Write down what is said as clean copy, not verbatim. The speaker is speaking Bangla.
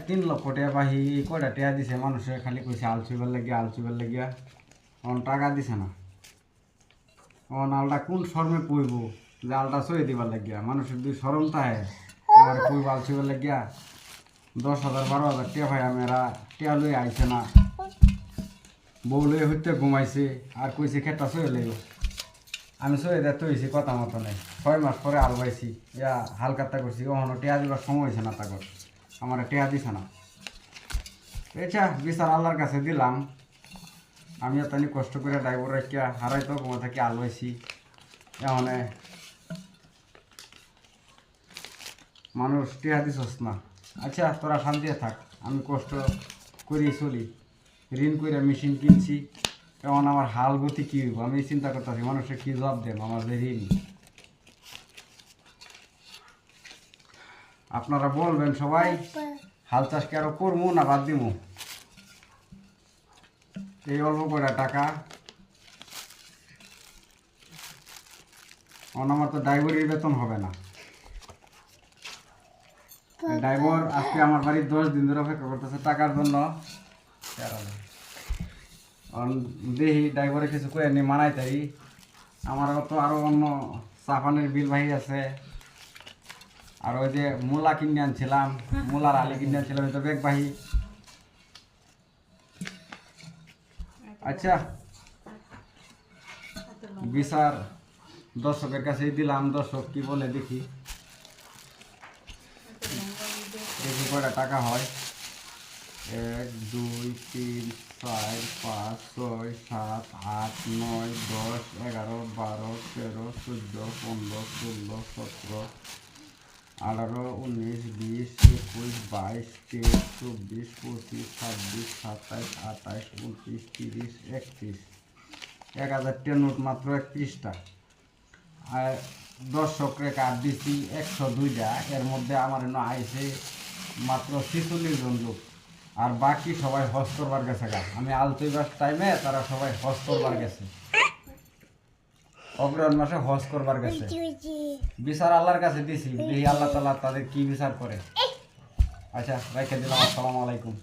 3 লক্ষ টাকা পাহি কয়টা টাকা দিছে মানুষে খালি কইছে আলচুইবার লাগিয়া টাকা দিছে না আলটা কোন শর্মে পুইব যে আলটা সই দিবার লাগিয়া মানুষের দুই শরম তাহে আমার পুইব আলচুইবার লাগিয়া 10,000 12,000 টাকা ভাই আমরা টাকা লই আইছে না বউ লই হইতে ঘুমাইছে আর কইছে খেটটা সই লইব আমি সই দেখতে হয়েছি কথা মতো নেই 6 মাস পরে আল পাইছি ইয়া হালকাতা করছি ওখানে টেয়া দিবার সময় হয়েছে না তাকর আমার টেয়া দিছে না আচ্ছা বিচার আল্লাহর কাছে দিলাম আমি তানি কষ্ট করে ড্রাইভার রাখিয়া হারাই তো ঘুমা থাকি আল পাইছি এখানে মানুষ টেয়া দিছস না আচ্ছা তোরা শান্তিতে থাক আমি কষ্ট করি চলি ঋণ করে মেশিন কিনছি এখন আমার হাল গতি কী হইব আমি চিন্তা করতেছি মানুষের কী জবাব দেব আমার যে ঋণ আপনারা বলবেন সবাই হাল চাষ কি আরো করবো না বাদ দিব এই অল্প করে টাকা আমার তো ড্রাইভারের বেতন হবে না ড্রাইভার আজকে আমার বাড়ির 10 দিন ধরে অপেক্ষা করতেছে টাকার জন্য দেখি ড্রাইভারে কিছু করে নি মানাই তাই আমার তো আরো অন্য চাপানের বিল বাহি আছে আর ওই যে মূলা কিনে আনছিলাম মূলার আলি কিনে আনছিলাম ওই তো বেগ বাহি আচ্ছা বিচার দর্শকের কাছেই দিলাম দর্শক কি বলে দেখি কয়টা টাকা হয় 1 2 3 4 5 6 7 8 9 10 11 12 13 14 15 16 17 18 19 20 21 22 23 24 25 26 27 28 29 30 31 1000 টা নোট মাত্র 31টা আর দর্শকরে কার্ড দিছি 102টা এর মধ্যে আমার এনে আইছে মাত্র 46 জন লোক আর বাকি সবাই হজ করবার গেছে আমি আলতৈবাস টাইমে তারা সবাই হজ করবার গেছে অগ্রহণ মাসে হজ করবার গেছে বিচার আল্লাহর কাছে দিছি দেখি আল্লাহ তাআলা তাদের কি বিচার করে আচ্ছা রেখে দিলাম আসসালামু আলাইকুম।